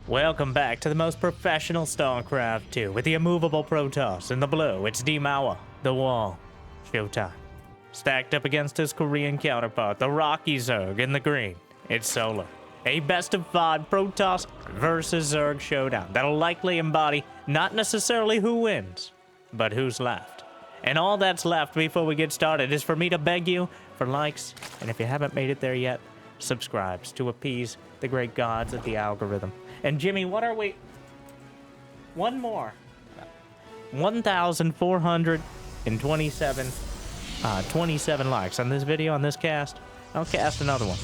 Welcome back to the most professional StarCraft 2 with the immovable Protoss. In the blue, it's Dimawa, the wall, Showtime. Stacked up against his Korean counterpart, the Rocky Zerg. In the green, it's Solar. A best of 5 Protoss versus Zerg showdown that'll likely embody not necessarily who wins, but who's left. And all that's left before we get started is for me to beg you for likes, and if you haven't made it there yet, subscribes to appease the great gods of the algorithm. And Jimmy, what are we? One more. 1,427 27 likes on this video, on this cast. I'll cast another one.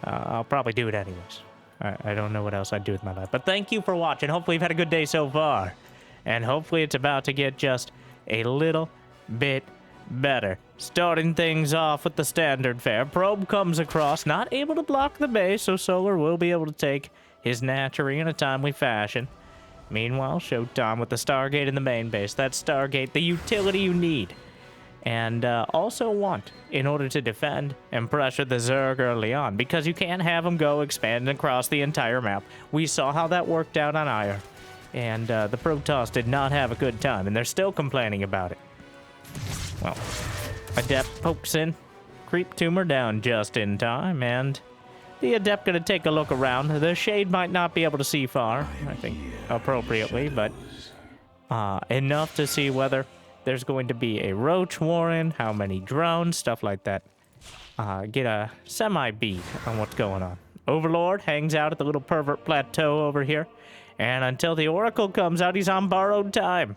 I'll probably do it anyways. I don't know what else I'd do with my life. But thank you for watching. Hopefully you've had a good day so far. And hopefully it's about to get just a little bit better. Starting things off with the standard fare. Probe comes across, not able to block the base, so Solar will be able to take his Natchery in a timely fashion. Meanwhile, Showtime with the Stargate in the main base. That's Stargate, the utility you need and also want in order to defend and pressure the Zerg early on, because you can't have them go expanding across the entire map. We saw how that worked out on Ire, and the Protoss did not have a good time, and they're still complaining about it. Well, Adept pokes in, creep tumor down just in time, and the Adept gonna take a look around. The Shade might not be able to see far, I think, appropriately, but enough to see whether there's going to be a Roach Warren, how many drones, stuff like that. Get a semi-beat on what's going on. Overlord hangs out at the little pervert plateau over here, and until the Oracle comes out, he's on borrowed time.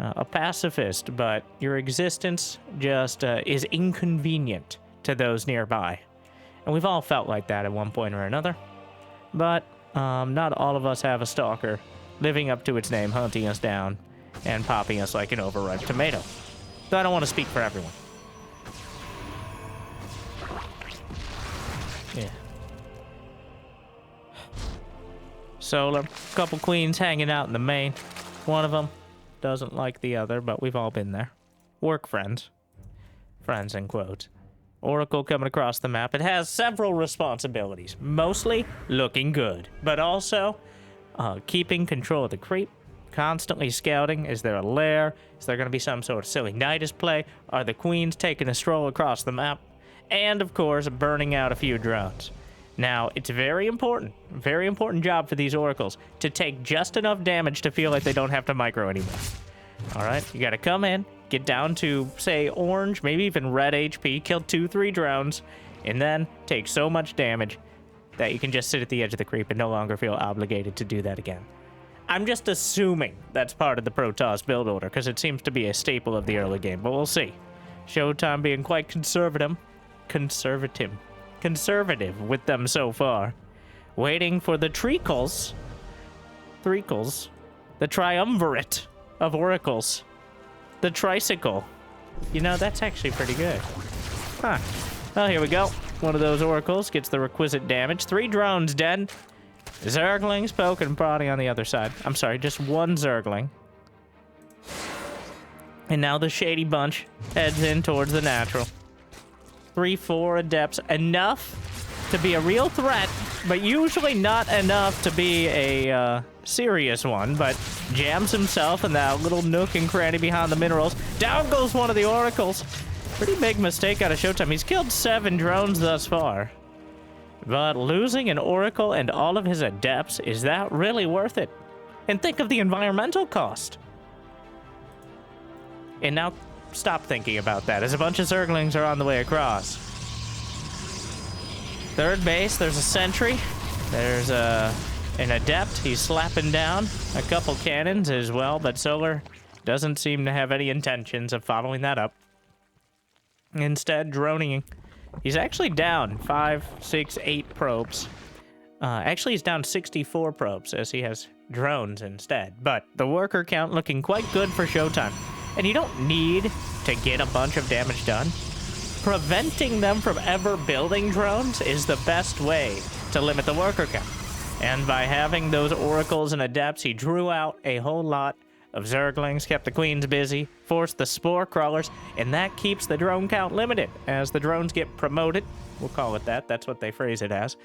A pacifist, but your existence just is inconvenient to those nearby. And we've all felt like that at one point or another. But not all of us have a stalker living up to its name, hunting us down and popping us like an overripe tomato. Though I don't want to speak for everyone. Yeah. Solar, couple queens hanging out in the main. One of them doesn't like the other, but we've all been there. Work friends. Friends in quotes. Oracle coming across the map. It has several responsibilities. Mostly looking good, but also keeping control of the creep. Constantly scouting. Is there a lair? Is there going to be some sort of silly Nidus play? Are the queens taking a stroll across the map? And, of course, burning out a few drones. Now, it's very important job for these oracles to take just enough damage to feel like they don't have to micro anymore. All right? You got to come in, get down to, say, orange, maybe even red HP, kill 2-3 drones, and then take so much damage that you can just sit at the edge of the creep and no longer feel obligated to do that again. I'm just assuming that's part of the Protoss build order, because it seems to be a staple of the early game, but we'll see. Showtime being quite conservative with them so far. Waiting for the treacles, the triumvirate of oracles, the tricycle. You know, that's actually pretty good. Huh. Well, here we go. One of those oracles gets the requisite damage. 3 drones dead. Zerglings poking and prodding on the other side. I'm sorry, just one Zergling. And now the Shady Bunch heads in towards the natural. 3-4 Adepts. Enough to be a real threat, but usually not enough to be a serious one. But jams himself in that little nook and cranny behind the minerals. Down goes one of the oracles. Pretty big mistake out of Showtime. He's killed 7 drones thus far. But losing an Oracle and all of his Adepts, is that really worth it? And think of the environmental cost. And now, stop thinking about that, as a bunch of Zerglings are on the way across. Third base, there's a sentry. There's an Adept. He's slapping down a couple cannons as well, but Solar doesn't seem to have any intentions of following that up. Instead, droning. He's actually down 5, 6, 8 probes. Actually, he's down 64 probes as he has drones instead. But the worker count looking quite good for Showtime. And you don't need to get a bunch of damage done. Preventing them from ever building drones is the best way to limit the worker count. And by having those oracles and adepts, he drew out a whole lot of Zerglings, kept the queens busy, forced the spore crawlers, and that keeps the drone count limited. As the drones get promoted, we'll call it that, that's what they phrase it as,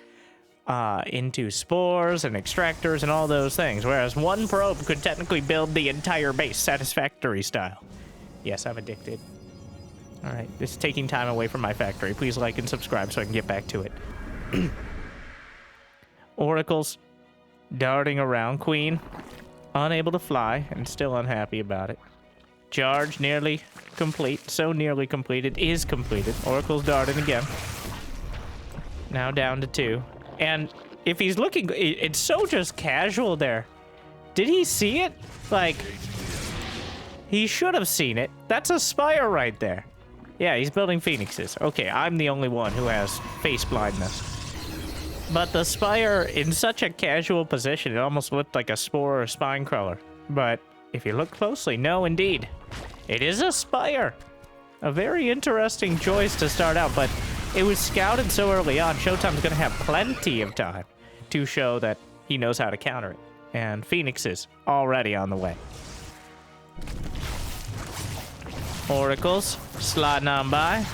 into spores and extractors and all those things, whereas one probe could technically build the entire base, satisfactory style. Yes, I'm addicted. All right, this is taking time away from my factory. Please like and subscribe so I can get back to it. Oracles darting around. Queen unable to fly and still unhappy about it. Charge nearly complete. So nearly completed. Is completed. Oracle's darting again. Now down to 2. And if he's looking, it's so just casual there. Did he see it? Like, he should have seen it. That's a spire right there. Yeah, he's building phoenixes. Okay, I'm the only one who has face blindness. But the spire in such a casual position, it almost looked like a spore or spine crawler. But if you look closely, no, indeed. It is a spire. A very interesting choice to start out, but it was scouted so early on, Showtime's going to have plenty of time to show that he knows how to counter it. And Phoenix is already on the way. Oracles sliding on by,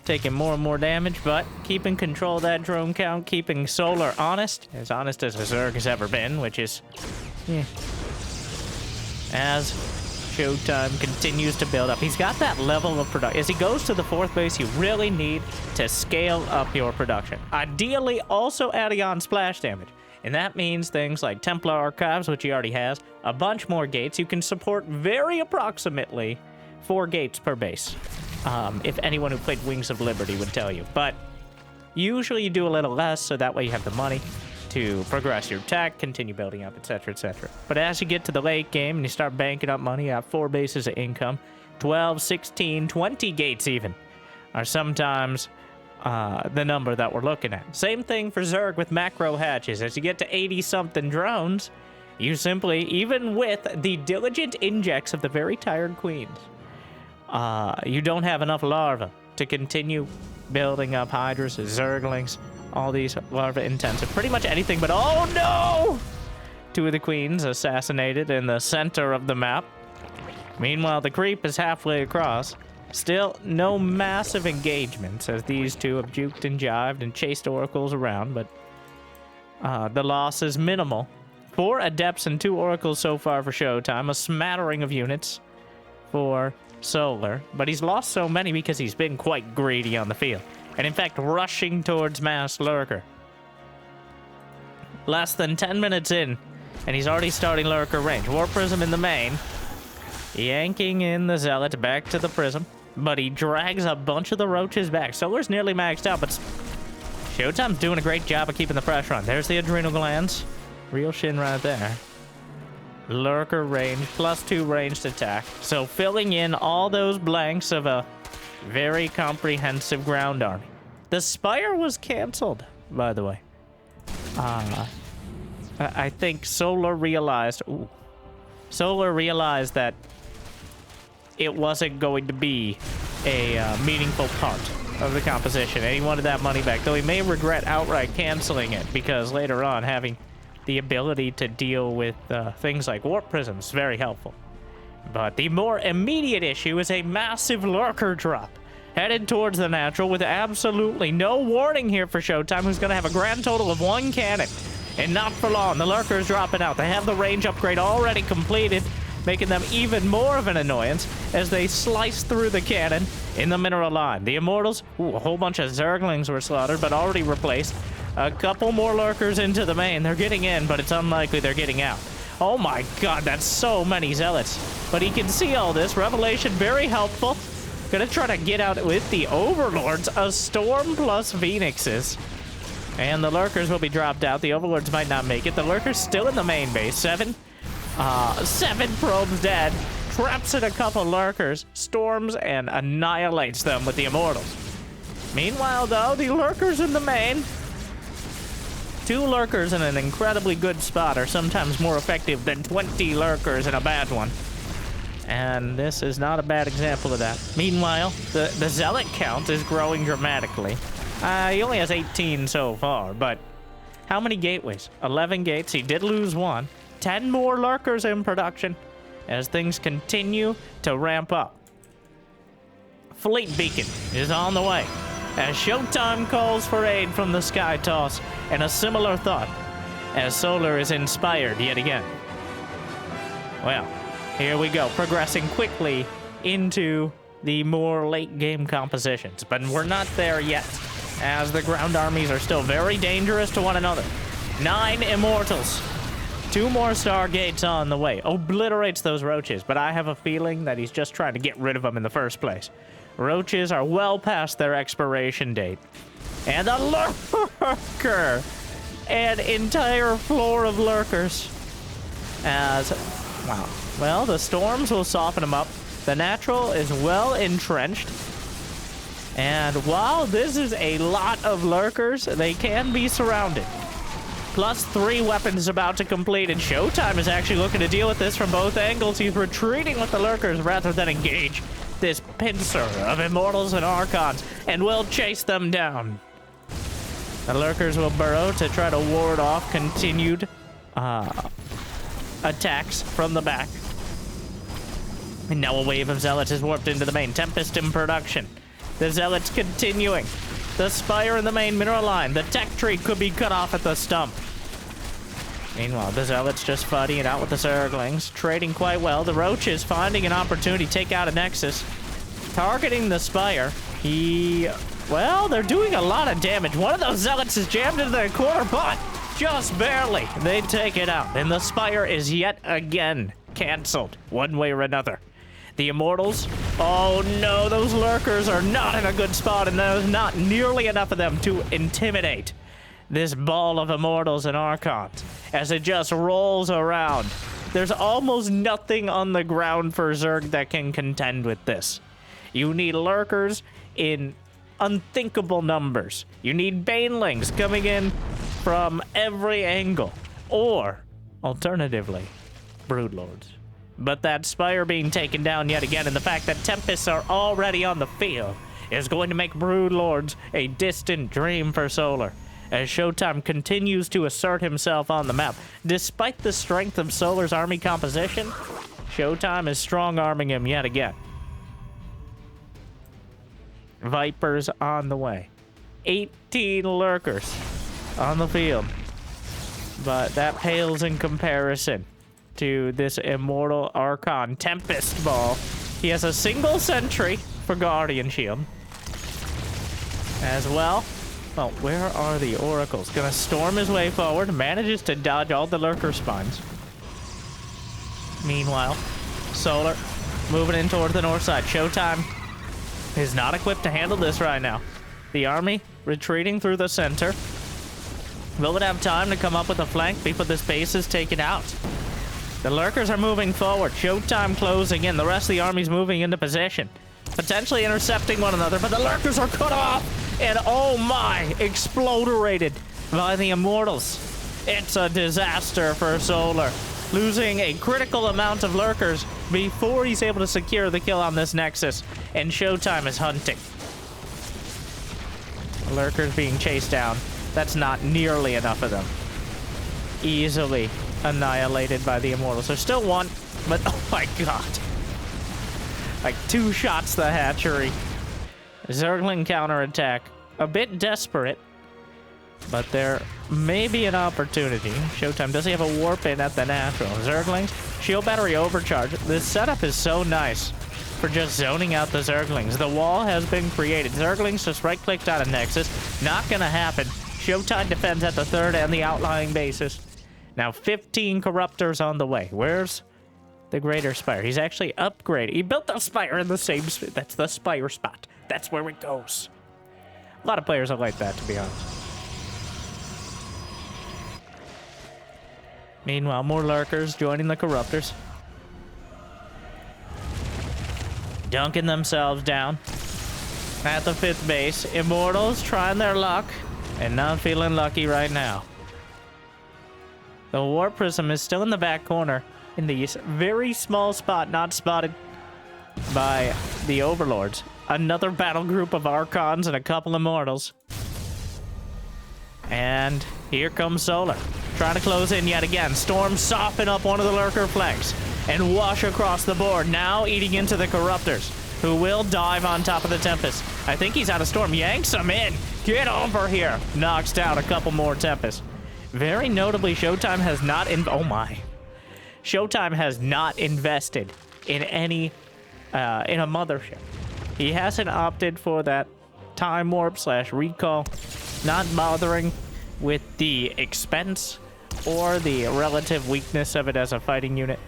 taking more and more damage, but keeping control of that drone count, keeping Solar honest as a Zerg has ever been, which is, yeah. As Showtime continues to build up. He's got that level of production. As he goes to the 4th base, you really need to scale up your production. Ideally, also adding on splash damage. And that means things like Templar Archives, which he already has, a bunch more gates. You can support very approximately 4 gates per base. If anyone who played Wings of Liberty would tell you. But usually you do a little less, so that way you have the money to progress your tech, continue building up, etc., etc. But as you get to the late game and you start banking up money, you have 4 bases of income, 12, 16, 20 gates even, are sometimes the number that we're looking at. Same thing for Zerg with macro hatches. As you get to 80-something drones, you simply, even with the diligent injects of the very tired queens, you don't have enough larvae to continue building up hydras, zerglings, all these larva intensive. Pretty much anything but, oh no! 2 of the queens assassinated in the center of the map. Meanwhile, the creep is halfway across. Still, no massive engagements as these 2 have juked and jived and chased oracles around, but the loss is minimal. 4 adepts and 2 oracles so far for Showtime, a smattering of units for Solar, but he's lost so many because he's been quite greedy on the field. And in fact, rushing towards Mass Lurker. Less than 10 minutes in, and he's already starting Lurker range. War Prism in the main. Yanking in the Zealot back to the Prism, but he drags a bunch of the Roaches back. Solar's nearly maxed out, but Showtime's doing a great job of keeping the pressure on. There's the adrenal glands. Real shin right there. Lurker range, +2 ranged attack. So filling in all those blanks of a very comprehensive ground army. The Spire was canceled, by the way. I think Solar realized... Ooh. Solar realized that it wasn't going to be a meaningful part of the composition, and he wanted that money back, though he may regret outright canceling it, because later on, having the ability to deal with things like warp prisms is very helpful. But the more immediate issue is a massive lurker drop, headed towards the natural with absolutely no warning here for Showtime, who's going to have a grand total of 1 cannon. And not for long, the lurker's dropping out. They have the range upgrade already completed, making them even more of an annoyance as they slice through the cannon in the mineral line. The Immortals, ooh, a whole bunch of Zerglings were slaughtered, but already replaced. A couple more lurkers into the main. They're getting in, but it's unlikely they're getting out. Oh my god, that's so many Zealots. But he can see all this. Revelation, very helpful. Gonna try to get out with the Overlords. A Storm plus Phoenixes. And the lurkers will be dropped out. The Overlords might not make it. The lurkers still in the main base. 7 probes dead. Traps in a couple lurkers. Storms and annihilates them with the Immortals. Meanwhile, though, the lurkers in the main. 2 lurkers in an incredibly good spot are sometimes more effective than 20 lurkers in a bad one. And this is not a bad example of that. Meanwhile, the Zealot count is growing dramatically. He only has 18 so far, but how many gateways? 11 gates. He did lose 1. 10 more lurkers in production as things continue to ramp up. Fleet Beacon is on the way. as Showtime calls for aid from the Sky Toss, and a similar thought as Solar is inspired yet again. Well, here we go, progressing quickly into the more late game compositions, but we're not there yet, as the ground armies are still very dangerous to one another. 9 Immortals. 2 more Stargates on the way. Obliterates those roaches, but I have a feeling that he's just trying to get rid of them in the first place. Roaches are well past their expiration date. And a lurker! An entire floor of lurkers. Wow. Well, the storms will soften them up. The natural is well entrenched. And while this is a lot of lurkers, they can be surrounded. Plus 3 weapons about to complete, and Showtime is actually looking to deal with this from both angles. He's retreating with the lurkers rather than engage this pincer of Immortals and Archons, and will chase them down. The lurkers will burrow to try to ward off continued attacks from the back. And now a wave of Zealots is warped into the main. Tempest in production. The Zealots continuing. The Spire in the main mineral line. The tech tree could be cut off at the stump. Meanwhile, the Zealots just fighting it out with the Zerglings. Trading quite well. The Roaches finding an opportunity to take out a Nexus. Targeting the Spire. Well, they're doing a lot of damage. One of those Zealots is jammed into their corner, but just barely. They take it out. And the Spire is yet again canceled, one way or another. The Immortals, oh no, those lurkers are not in a good spot, and there's not nearly enough of them to intimidate this ball of Immortals and Archons as it just rolls around. There's almost nothing on the ground for Zerg that can contend with this. You need lurkers in unthinkable numbers. You need banelings coming in from every angle, or alternatively, broodlords. But that Spire being taken down yet again, and the fact that Tempests are already on the field, is going to make broodlords a distant dream for Solar, as Showtime continues to assert himself on the map. Despite the strength of Solar's army composition, Showtime is strong-arming him yet again. Vipers on the way. 18 lurkers on the field. But that pales in comparison to this Immortal Archon Tempest Ball. He has a single sentry for Guardian Shield. As well. Well, where are the Oracles? Gonna storm his way forward. Manages to dodge all the lurker spines. Meanwhile, Solar moving in toward the north side. Showtime is not equipped to handle this right now. The army retreating through the center. Will it have time to come up with a flank before this base is taken out? The lurkers are moving forward. Showtime closing in. The rest of the army's moving into position. Potentially intercepting one another, but the lurkers are cut off. And oh my, exploderated by the Immortals. It's a disaster for Solar. Losing a critical amount of lurkers before he's able to secure the kill on this Nexus. And Showtime is hunting. Lurkers being chased down. That's not nearly enough of them. Easily annihilated by the Immortals. There's still one, but oh my god. Like 2 shots the hatchery. Zergling counterattack. A bit desperate, but there may be an opportunity. Showtime, does he have a warp in at the natural? Zerglings, shield battery overcharge. This setup is so nice for just zoning out the Zerglings. The wall has been created. Zerglings just right-clicked on a Nexus. Not gonna happen. Showtime defends at the third and the outlying bases. Now 15 Corruptors on the way. Where's the Greater Spire? He's actually upgraded. He built the Spire in the same spot. That's the Spire spot. That's where it goes. A lot of players are like that, to be honest. Meanwhile, more lurkers joining the Corruptors. Dunking themselves down at the 5th base. Immortals trying their luck and not feeling lucky right now. The Warp Prism is still in the back corner in the very small spot not spotted by the Overlords. Another battle group of Archons and a couple Immortals. And here comes Solar. Trying to close in yet again. Storm soften up one of the lurker flanks and wash across the board. Now eating into the Corruptors. who will dive on top of the Tempest. I think he's out of Storm. Yanks him in. Get over here. Knocks down a couple more Tempests. Very notably, Showtime has not oh my. Showtime has not invested in any in a mothership. He hasn't opted for that time warp / recall, not bothering with the expense or the relative weakness of it as a fighting unit.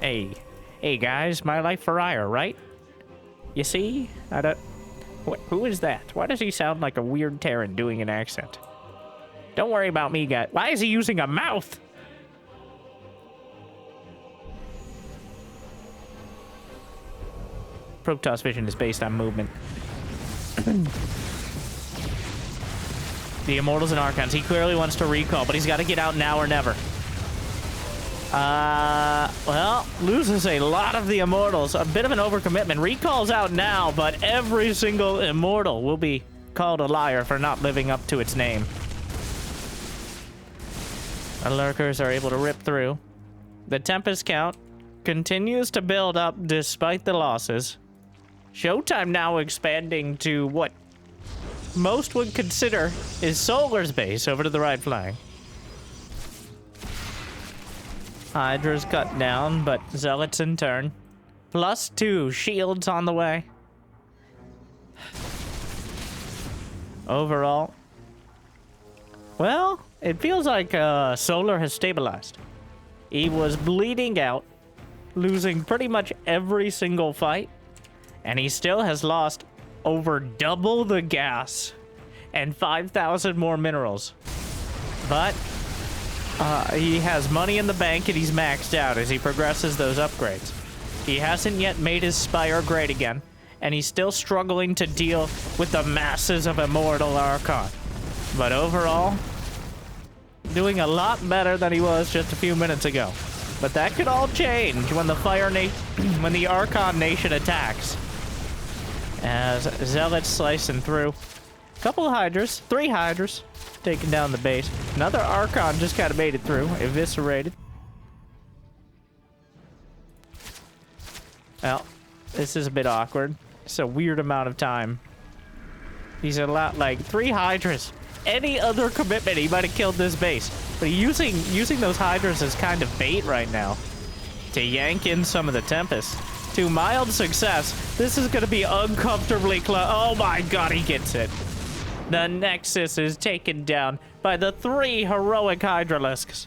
Hey guys, my life for ire, right? You see? I don't... Who is that? Why does he sound like a weird Terran doing an accent? Don't worry about me, guys. Why is he using a mouth? Protoss vision is based on movement. The Immortals and Archons. He clearly wants to recall, but he's got to get out now or never. Well, loses a lot of the Immortals. A bit of an overcommitment. Recall's out now, but every single Immortal will be called a liar for not living up to its name. The Lurkers are able to rip through. The Tempest count continues to build up despite the losses. Showtime now expanding to what most would consider is Solar's base over to the right flank. Hydra's cut down, but Zealots in turn. +2 shields on the way. Overall, well, it feels like Solar has stabilized. He was bleeding out, losing pretty much every single fight, and he still has lost over double the gas and 5,000 more minerals. But he has money in the bank and he's maxed out as he progresses those upgrades. He hasn't yet made his Spire great again, and he's still struggling to deal with the masses of Immortal Archon. But overall, doing a lot better than he was just a few minutes ago. But that could all change when the when the Archon Nation attacks. As Zealots slicing through. Couple of Hydras, 3 Hydras, taking down the base. Another Archon just kind of made it through, eviscerated. Well, this is a bit awkward. It's a weird amount of time. He's a lot like 3 Hydras. Any other commitment, he might have killed this base. But using those Hydras as kind of bait right now to yank in some of the Tempests. To mild success, this is going to be uncomfortably close. Oh my god, he gets it. The Nexus is taken down by the 3 heroic Hydralisks.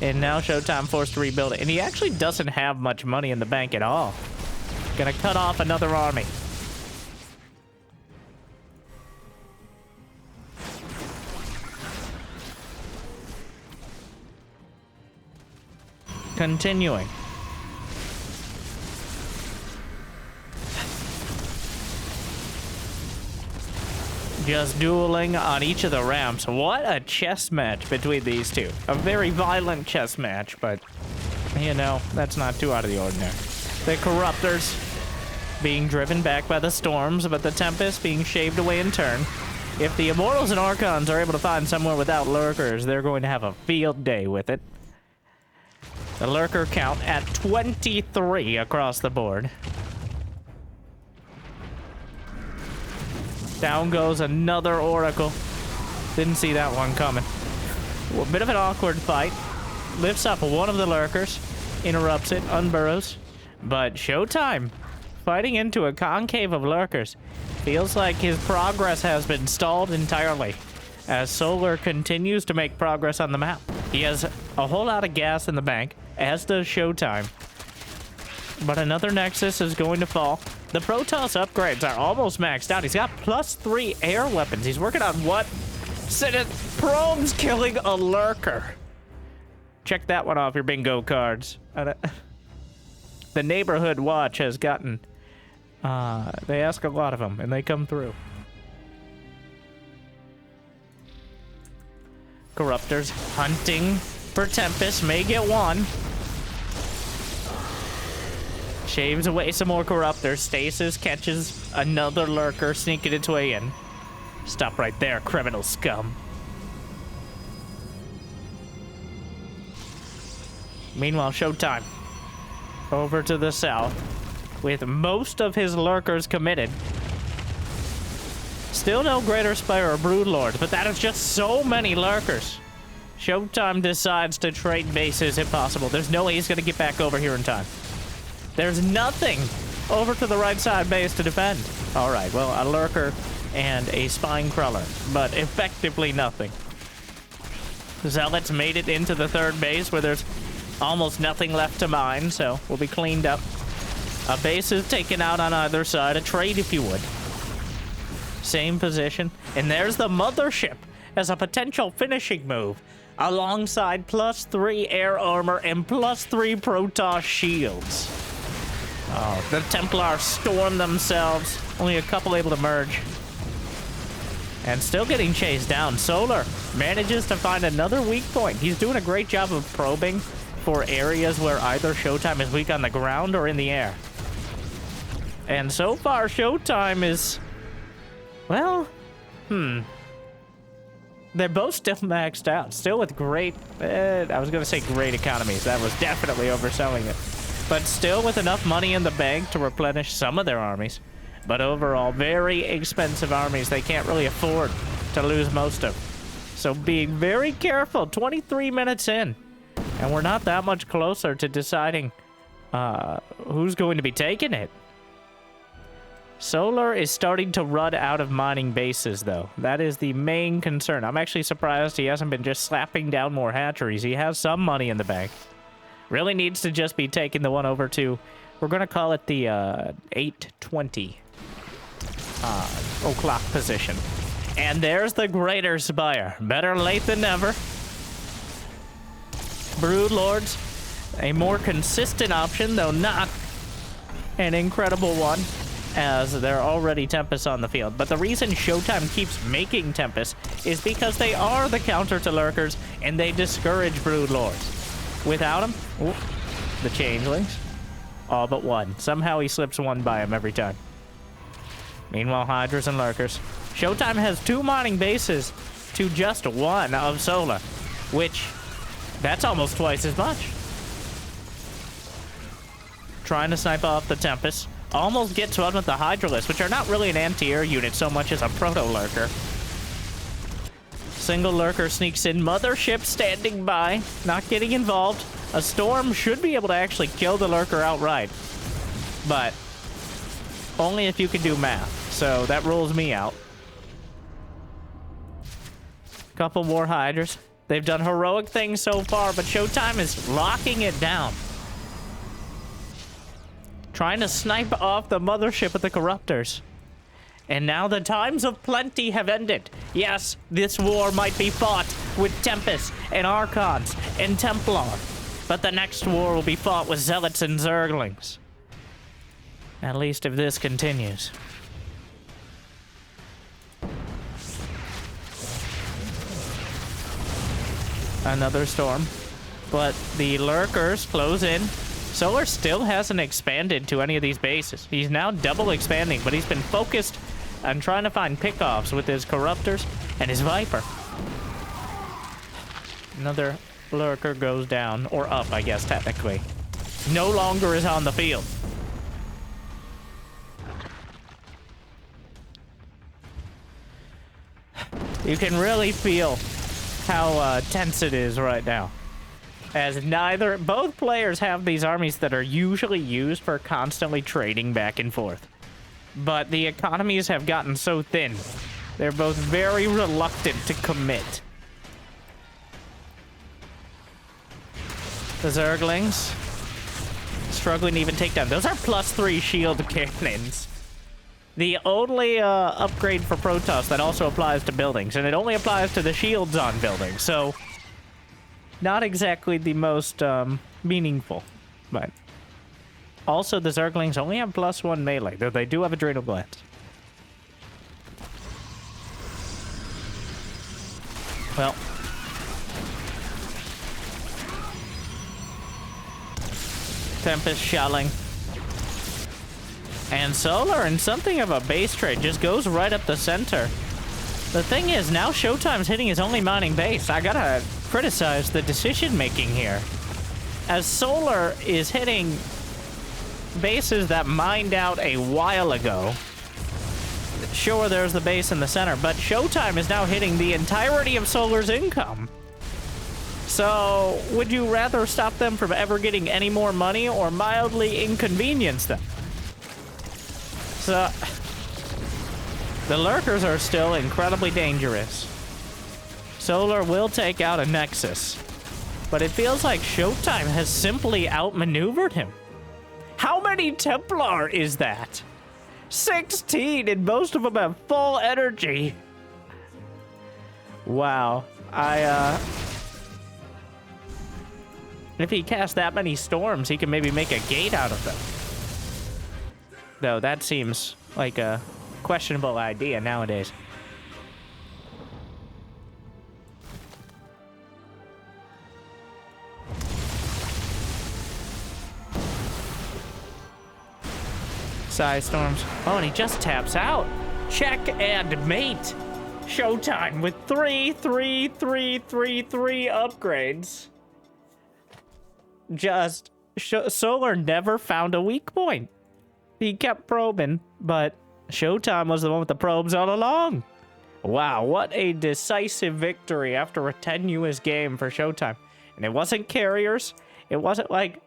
And now Showtime forced to rebuild it. And he actually doesn't have much money in the bank at all. Gonna cut off another army. Continuing. Just dueling on each of the ramps. What a chess match between these two. A very violent chess match, but, you know, that's not too out of the ordinary. The Corruptors being driven back by the storms, but the Tempest being shaved away in turn. If the Immortals and Archons are able to find somewhere without Lurkers, they're going to have a field day with it. The Lurker count at 23 across the board. Down goes another Oracle. Didn't see that one coming. Ooh, a bit of an awkward fight. Lifts up one of the Lurkers. Interrupts it. Unburrows. But Showtime, fighting into a concave of Lurkers. Feels like his progress has been stalled entirely. As Solar continues to make progress on the map. He has a whole lot of gas in the bank. As does Showtime. But another Nexus is going to fall. The Protoss upgrades are almost maxed out. He's got +3 air weapons. He's working on what? Prome's killing a Lurker. Check that one off your bingo cards. The Neighborhood Watch has gotten... they ask a lot of them, and they come through. Corruptors hunting for Tempest. May get one. Shaves away some more Corruptors. Stasis catches another Lurker sneaking its way in. Stop right there, criminal scum. Meanwhile, Showtime. Over to the south. with most of his lurkers committed. Still no Greater Spire or Broodlords, but that is just so many lurkers. Showtime decides to trade bases if possible. There's no way he's going to get back over here in time. There's nothing over to the right side base to defend. All right, well, a lurker and a spine crawler, but effectively nothing. Zealots made it into the third base where there's almost nothing left to mine, so we'll be cleaned up. A base is taken out on either side, a trade if you would. Same position, and there's the mothership as a potential finishing move, alongside +3 air armor and +3 Protoss shields. Oh, the Templars storm themselves, only a couple able to merge. And still getting chased down. Solar manages to find another weak point. He's doing a great job of probing for areas where either Showtime is weak on the ground or in the air. And so far, Showtime is... well, they're both still maxed out. Still with great... I was going to say great economies. That was definitely overselling it. But still with enough money in the bank to replenish some of their armies. But overall, very expensive armies they can't really afford to lose most of. So being very careful. 23 minutes in. And we're not that much closer to deciding who's going to be taking it. Solar is starting to run out of mining bases, though. That is the main concern. I'm actually surprised he hasn't been just slapping down more hatcheries. He has some money in the bank. Really needs to just be taking the one over to... we're going to call it the 820 o'clock position. And there's the Greater Spire. Better late than never. Broodlords, a more consistent option, though not an incredible one, as there are already Tempests on the field. But the reason Showtime keeps making Tempests is because they are the counter to Lurkers, and they discourage Broodlords. Without them, the Changelings, all but one. Somehow he slips one by him every time. Meanwhile, Hydras and Lurkers. Showtime has 2 mining bases to just 1 of Solar, which, that's almost twice as much. Trying to snipe off the Tempest. Almost gets one with the Hydralisk, which are not really an anti-air unit so much as a proto-lurker. Single lurker sneaks in. Mothership standing by, not getting involved. A storm should be able to actually kill the lurker outright, but only if you can do math. So that rules me out. Couple more Hydras. They've done heroic things so far, but Showtime is locking it down. Trying to snipe off the mothership with the Corruptors. And now the times of plenty have ended. Yes, this war might be fought with Tempests and Archons and Templar, but the next war will be fought with Zealots and Zerglings. At least if this continues. Another storm. But the lurkers close in. Solar still hasn't expanded to any of these bases. He's now double expanding, but he's been focused on trying to find pickoffs with his Corruptors and his Viper. Another lurker goes down, or up, I guess, technically. No longer is on the field. You can really feel how tense it is right now, as both players have these armies that are usually used for constantly trading back and forth, but the economies have gotten so thin they're both very reluctant to commit. The Zerglings struggling to even take down. Those are +3 shield cannons. The only upgrade for Protoss that also applies to buildings, and it only applies to the shields on buildings, so not exactly the most meaningful. But also the Zerglings only have +1 melee, though they do have Adrenal Glands. Well, Tempest shelling. And Solar, in something of a base trade, just goes right up the center. The thing is, now Showtime's hitting his only mining base. I gotta criticize the decision-making here, as Solar is hitting bases that mined out a while ago. Sure, there's the base in the center, but Showtime is now hitting the entirety of Solar's income. So, would you rather stop them from ever getting any more money or mildly inconvenience them? So, the Lurkers are still incredibly dangerous. Solar will take out a Nexus, but it feels like Showtime has simply outmaneuvered him. How many Templar is that? 16, and most of them have full energy. Wow. If he casts that many storms, he can maybe make a gate out of them. Though that seems like a questionable idea nowadays. Side storms. Oh, and he just taps out. Check and mate. Showtime with 3 upgrades. Just Solar never found a weak point. He kept probing, but Showtime was the one with the probes all along. Wow, what a decisive victory after a tenuous game for Showtime. And it wasn't carriers. It wasn't like,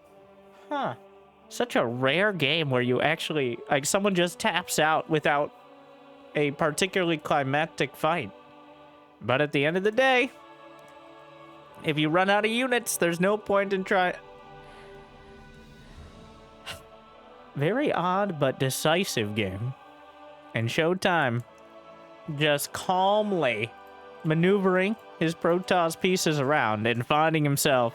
such a rare game where you actually, like, someone just taps out without a particularly climactic fight. But at the end of the day, if you run out of units, there's no point in trying. Very odd but decisive game. And Showtime just calmly maneuvering his Protoss pieces around and finding himself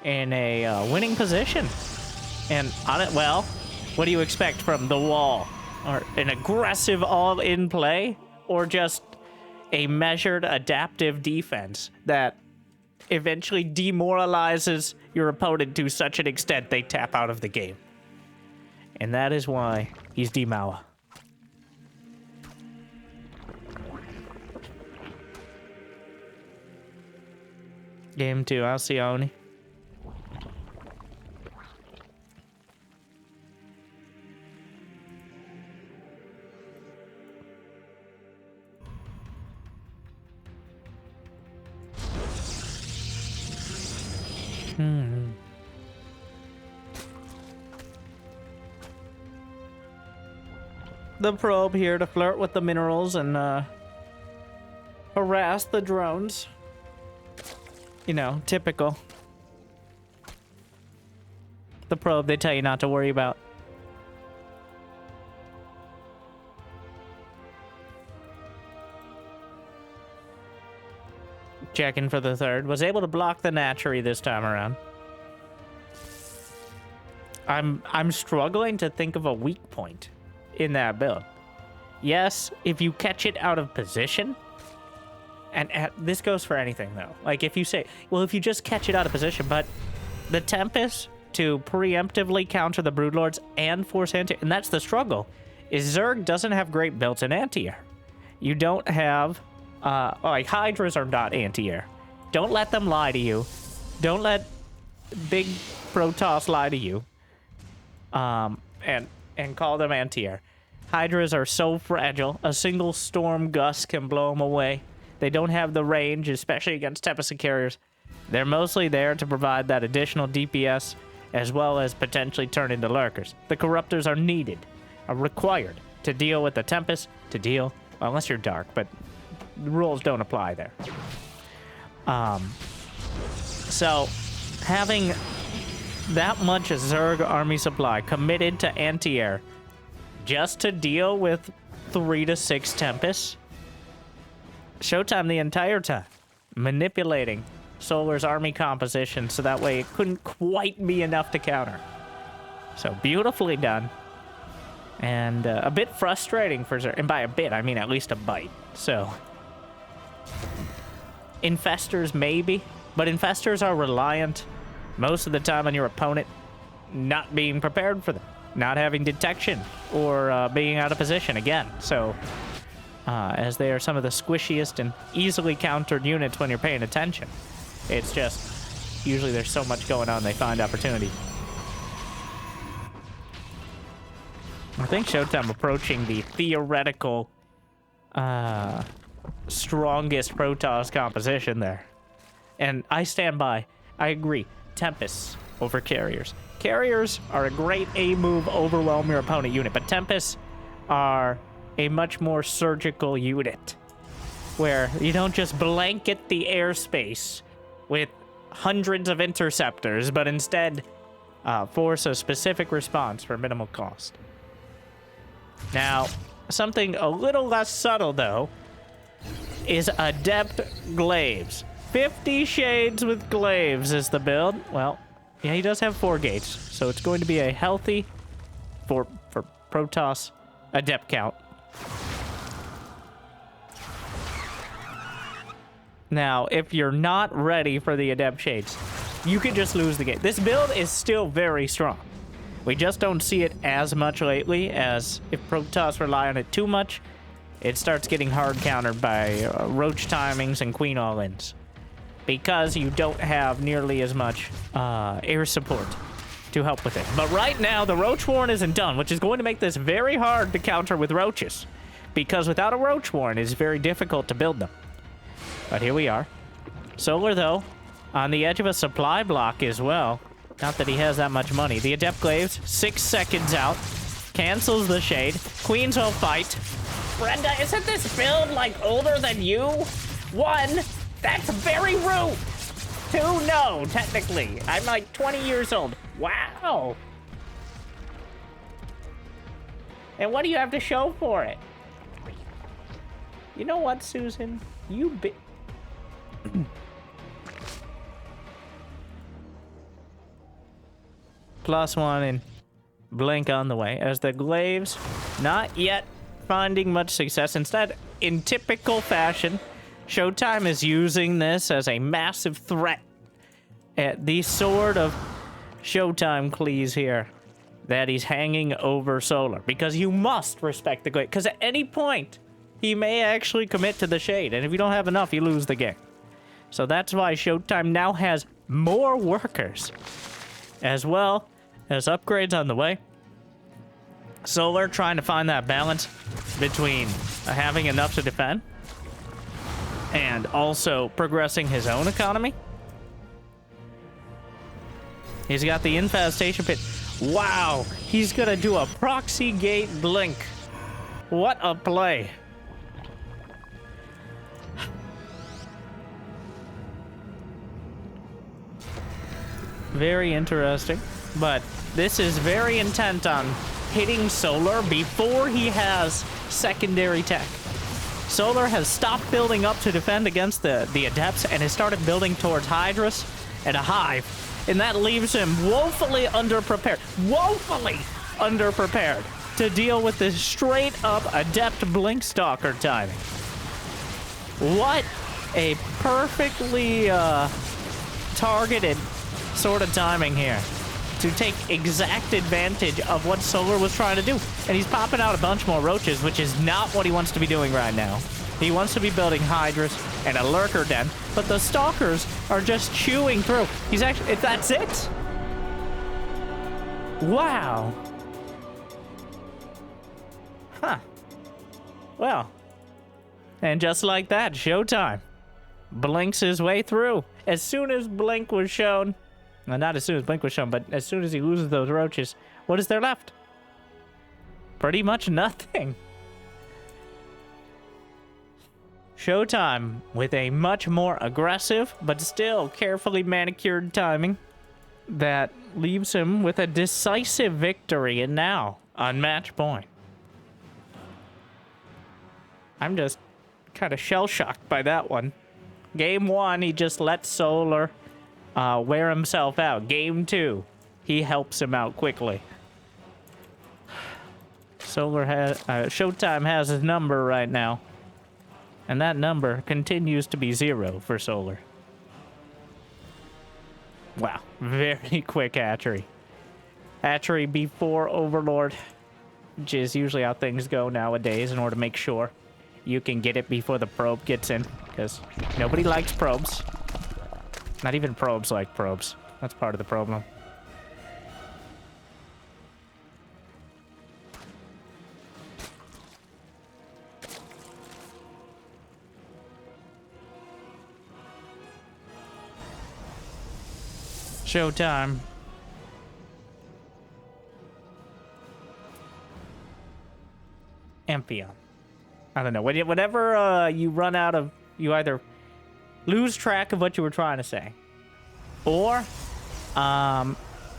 in a winning position. And on it, well, what do you expect from the wall? Or an aggressive all-in play? Or just a measured adaptive defense that eventually demoralizes your opponent to such an extent they tap out of the game? And that is why he's Demawa. Game 2, I'll see Oni. The probe here to flirt with the minerals and harass the drones. You know, typical. The probe they tell you not to worry about. Checking for the third. Was able to block the Natchery this time around. I'm struggling to think of a weak point in that build. Yes, if you catch it out of position, and this goes for anything though. Like if you say, well, if you just catch it out of position, but the Tempest to preemptively counter the Broodlords and force anti, and that's the struggle, is Zerg doesn't have great built-in anti-air. You don't have, like Hydras are not anti-air. Don't let them lie to you. Don't let big Protoss lie to you. And call them anti-air. Hydras are so fragile. A single storm gust can blow them away. They don't have the range, especially against Tempest and carriers. They're mostly there to provide that additional DPS, as well as potentially turn into lurkers. The Corruptors are needed, are required to deal with the Tempest, to deal, well, unless you're Dark, but the rules don't apply there. So, having that much Zerg army supply committed to anti-air just to deal with 3 to 6 Tempests. Showtime the entire time manipulating Solar's army composition so that way it couldn't quite be enough to counter. So beautifully done. And a bit frustrating for Zerg. And by a bit, I mean at least a bite. So Infestors maybe, but Infestors are reliant most of the time on your opponent not being prepared for them, not having detection, or being out of position again. So, as they are some of the squishiest and easily countered units when you're paying attention, it's just, usually there's so much going on, they find opportunity. I think Showtime approaching the theoretical strongest Protoss composition there. And I stand by. I agree. Tempests over carriers. Carriers are a great A move, overwhelm your opponent unit, but Tempests are a much more surgical unit, where you don't just blanket the airspace with hundreds of interceptors, but instead force a specific response for minimal cost. Now, something a little less subtle, though, is Adept Glaives. 50 Shades with Glaives is the build. Well, yeah, he does have 4 gates, so it's going to be a healthy, for Protoss, Adept count. Now, if you're not ready for the Adept Shades, you can just lose the game. This build is still very strong. We just don't see it as much lately, as if Protoss rely on it too much, it starts getting hard countered by Roach timings and Queen all-ins, because you don't have nearly as much air support to help with it. But right now, the Roach Warren isn't done, which is going to make this very hard to counter with Roaches, because without a Roach Warren, it's very difficult to build them. But here we are. Solar, though, on the edge of a supply block as well. Not that he has that much money. The Adept Glaives, 6 seconds out. Cancels the Shade. Queens will fight. Brenda, isn't this build, like, older than you? 1, that's very rude. 2, no, technically. I'm, like, 20 years old. Wow. And what do you have to show for it? You know what, Susan? You +1 and blink on the way, as the Glaives not yet finding much success. Instead, in typical fashion, Showtime is using this as a massive threat at the sort of Showtime Cleese here that he's hanging over Solar, because you must respect the Glaive, because at any point he may actually commit to the Shade, and if you don't have enough, you lose the game. So that's why Showtime now has more workers, as well as upgrades on the way. Solar trying to find that balance between having enough to defend and also progressing his own economy. He's got the infestation pit. Wow, he's gonna do a proxy gate blink. What a play. Very interesting, but this is very intent on hitting Solar before he has secondary tech. Solar has stopped building up to defend against the Adepts and has started building towards Hydras and a Hive, and that leaves him woefully underprepared to deal with this straight-up Adept Blink Stalker timing. What a perfectly targeted sort of timing here to take exact advantage of what Solar was trying to do. And he's popping out a bunch more Roaches, which is not what he wants to be doing right now. He wants to be building Hydras and a Lurker Den, but the Stalkers are just chewing through. He's actually, that's it? Wow. Huh. Well, and just like that, Showtime blinks his way through. As soon as Blink was shown, well, not as soon as Blink was shown, but as soon as he loses those Roaches, what is there left? Pretty much nothing. Showtime with a much more aggressive, but still carefully manicured timing that leaves him with a decisive victory, and now on match point. I'm just kind of shell-shocked by that one. Game 1, he just let Solar wear himself out. Game 2, he helps him out quickly. Solar has Showtime has his number right now, and that number continues to be 0 for Solar. Wow, very quick hatchery. Hatchery before Overlord, which is usually how things go nowadays in order to make sure you can get it before the probe gets in, because nobody likes probes. Not even probes like probes. That's part of the problem. Showtime. Amphion. I don't know. Whenever you run out of... You either lose track of what you were trying to say, or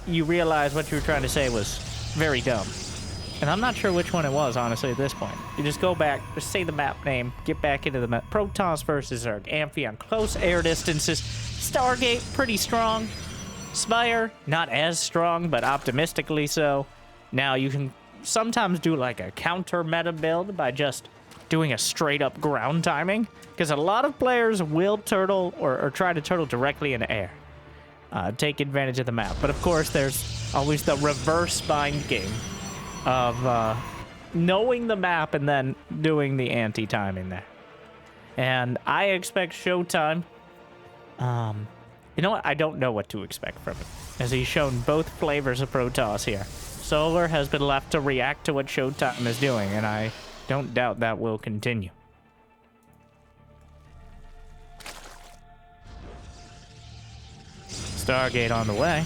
you realize what you were trying to say was very dumb. And I'm not sure which one it was, honestly, at this point. You just go back, just say the map name, get back into the map. Protoss versus Zerg. Amphion, close air distances. Stargate, pretty strong. Spire, not as strong, but optimistically so. Now, you can sometimes do like a counter meta build by just doing a straight up ground timing, because a lot of players will turtle or try to turtle directly into air. Take advantage of the map. But of course, there's always the reverse bind game of knowing the map and then doing the anti-timing there. And I expect Showtime. You know what? I don't know what to expect from him, as he's shown both flavors of Protoss here. Solar has been left to react to what Showtime is doing, and I don't doubt that will continue. Stargate on the way.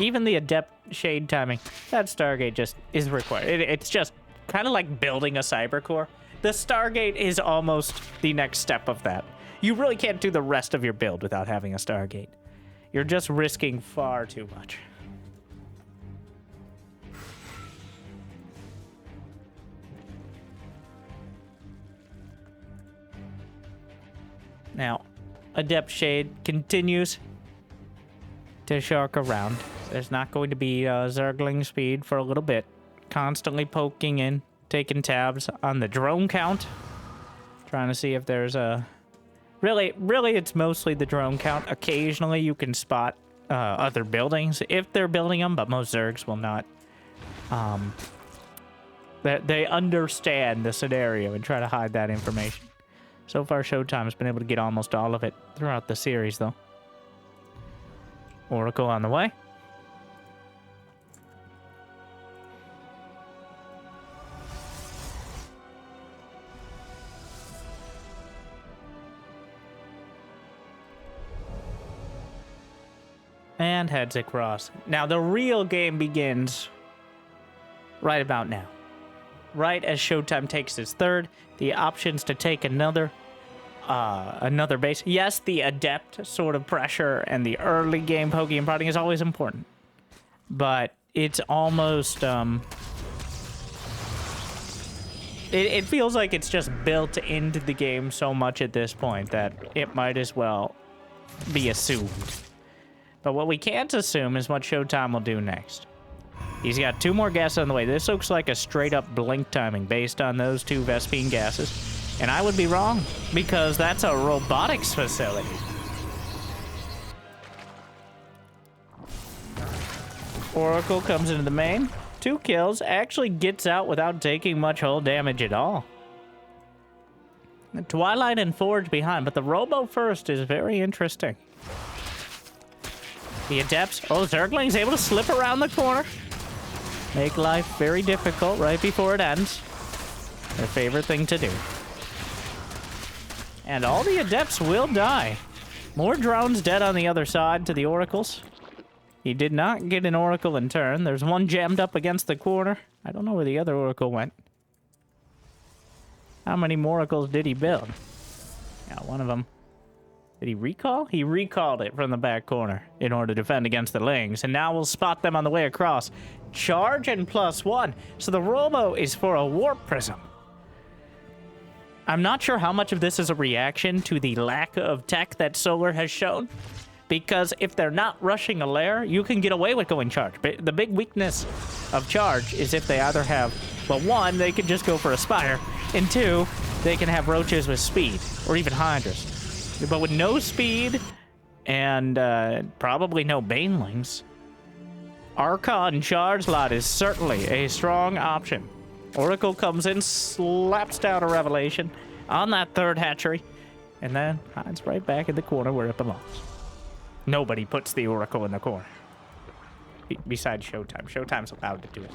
Even the adept shade timing, that Stargate just is required. It's just kind of like building a cyber core. The Stargate is almost the next step of that. You really can't do the rest of your build without having a Stargate. You're just risking far too much. Now, Adept Shade continues to shark around. There's not going to be Zergling speed for a little bit. Constantly poking in, taking tabs on the drone count. Trying to see if there's a... Really, it's mostly the drone count. Occasionally you can spot other buildings if they're building them, but most Zergs will not. They understand the scenario and try to hide that information. So far, Showtime's been able to get almost all of it throughout the series, though. Oracle on the way. And heads across. Now, the real game begins right about now. Right as Showtime takes its third, the options to take another base. Yes, the adept sort of pressure and the early game poking and prodding is always important. But it's almost, it feels like it's just built into the game so much at this point that it might as well be assumed. But what we can't assume is what Showtime will do next. He's got 2 more gases on the way. This looks like a straight-up blink timing based on those 2 Vespene gases. And I would be wrong, because that's a robotics facility. Oracle comes into the main. 2 kills. Actually gets out without taking much hull damage at all. Twilight and Forge behind, but the Robo first is very interesting. The Adepts. Oh, Zergling's able to slip around the corner. Make life very difficult right before it ends. Their favorite thing to do. And all the Adepts will die. More drones dead on the other side to the Oracles. He did not get an Oracle in turn. There's one jammed up against the corner. I don't know where the other Oracle went. How many Moracles did he build? Yeah, one of them. Did he recall? He recalled it from the back corner in order to defend against the Lings. And now we'll spot them on the way across. Charge and +1. So the Robo is for a Warp Prism. I'm not sure how much of this is a reaction to the lack of tech that Solar has shown. Because if they're not rushing a lair, you can get away with going charge. But the big weakness of charge is if they either have... Well, 1, they can just go for a Spire. And 2, they can have Roaches with speed. Or even Hydras. But with no speed and probably no Banelings, Archon Charge Lot is certainly a strong option. Oracle comes in, slaps down a Revelation on that 3rd hatchery, and then hides right back in the corner where it belongs. Nobody puts the Oracle in the corner. Besides Showtime. Showtime's allowed to do it.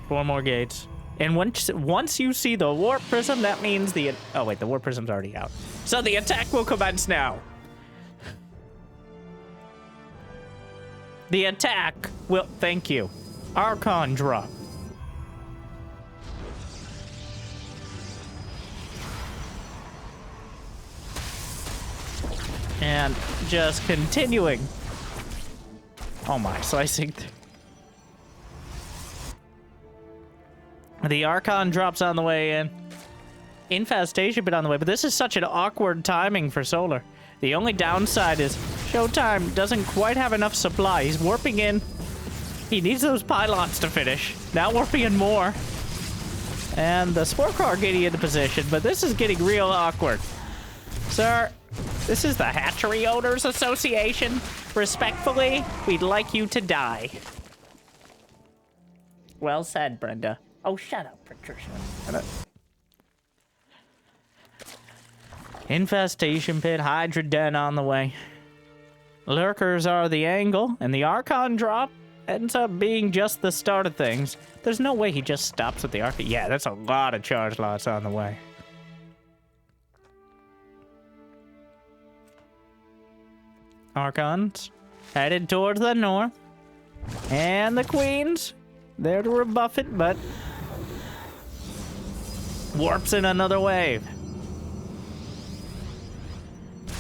4 more gates. And once you see the Warp Prism, that means the... Oh, wait, the Warp Prism's already out. So the attack will commence now. The attack will... Thank you. Archon drop. And just continuing. Oh my, slicing. The Archon drops on the way in. Infestation bit on the way, but this is such an awkward timing for Solar. The only downside is Showtime doesn't quite have enough supply. He's warping in. He needs those pylons to finish. Now warping in more. And the Spore Car getting into position, but this is getting real awkward. Sir, this is the Hatchery Owners Association. Respectfully, we'd like you to die. Well said, Brenda. Oh, shut up, Patricia. Shut up. Infestation pit, Hydra Den on the way. Lurkers are the angle, and the Archon drop ends up being just the start of things. There's no way he just stops with the Archon. Yeah, that's a lot of charge lots on the way. Archons headed towards the north. And the Queens, there to rebuff it, but warps in another wave.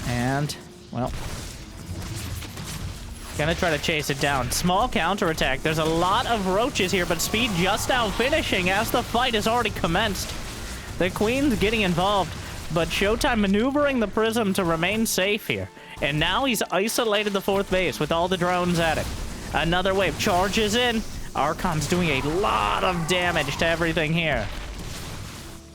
And, well, gonna try to chase it down. Small counterattack. There's a lot of roaches here, but Speed just now finishing as the fight has already commenced. The Queen's getting involved, but Showtime maneuvering the Prism to remain safe here. And now he's isolated the 4th base with all the drones at it. Another wave charges in. Archon's doing a lot of damage to everything here.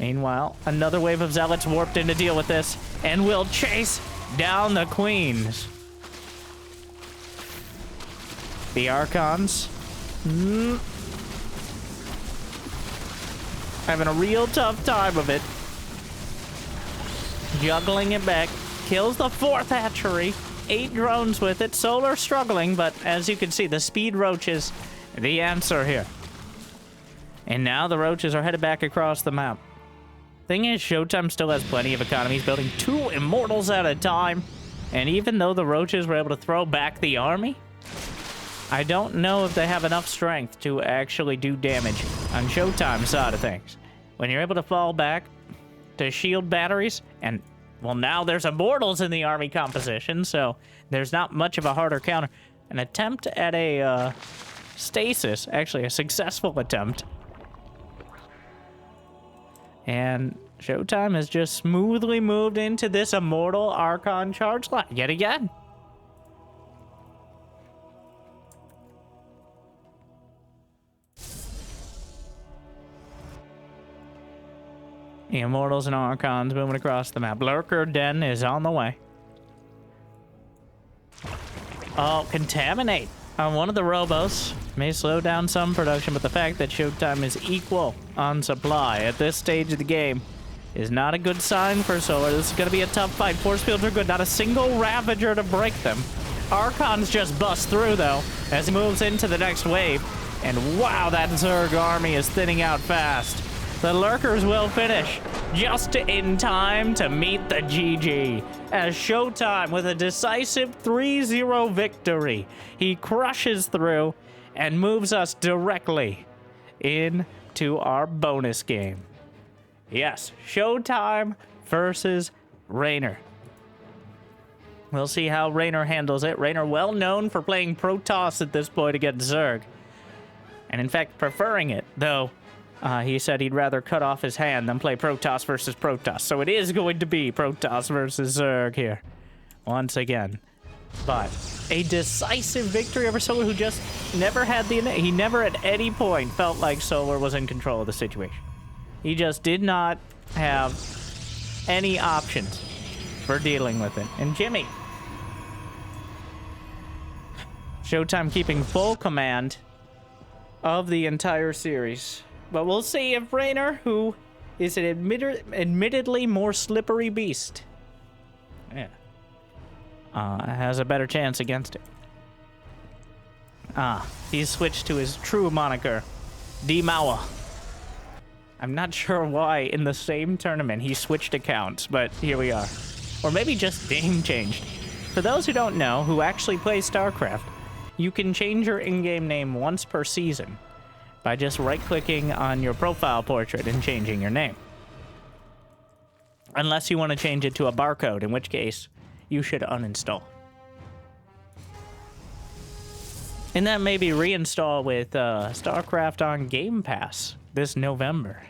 Meanwhile, another wave of Zealots warped in to deal with this and will chase down the Queens. The Archons having a real tough time of it. Juggling it back. Kills the 4th hatchery. 8 drones with it. Solar struggling, but as you can see, the Speed Roaches, the answer here. And now the Roaches are headed back across the map. Thing is, Showtime still has plenty of economies, building 2 Immortals at a time. And even though the Roaches were able to throw back the army, I don't know if they have enough strength to actually do damage on Showtime's side of things. When you're able to fall back to shield batteries, and, well, now there's Immortals in the army composition, so there's not much of a harder counter. An attempt at a stasis, actually a successful attempt. And Showtime has just smoothly moved into this Immortal Archon charge slot yet again. The Immortals and Archons moving across the map. Lurker Den is on the way. Oh, Contaminate on one of the Robos. May slow down some production, but the fact that Showtime is equal on supply at this stage of the game is not a good sign for Solar. This is going to be a tough fight. Force fields are good. Not a single Ravager to break them. Archons just bust through, though, as he moves into the next wave. And wow, that Zerg army is thinning out fast. The Lurkers will finish just in time to meet the GG. As Showtime, with a decisive 3-0 victory, he crushes through and moves us directly into our bonus game. Yes, Showtime versus Reynor. We'll see how Reynor handles it. Reynor, well known for playing Protoss at this point against Zerg. And in fact, preferring it, though he said he'd rather cut off his hand than play Protoss versus Protoss. So it is going to be Protoss versus Zerg here, once again. But a decisive victory over Solar, who just never had the... He never at any point felt like Solar was in control of the situation. He just did not have any options for dealing with it. And Jimmy, Showtime keeping full command of the entire series. But we'll see if Reynor, who is an admittedly more slippery beast, has a better chance against it. He's switched to his true moniker, D-Mawa. I'm not sure why in the same tournament he switched accounts, but here we are. Or maybe just name changed. For those who don't know, who actually play StarCraft, You can change your in-game name once per season by just right-clicking on your profile portrait and changing your name. Unless you want to change it to a barcode, in which case you should uninstall. And then maybe reinstall with StarCraft on Game Pass this November.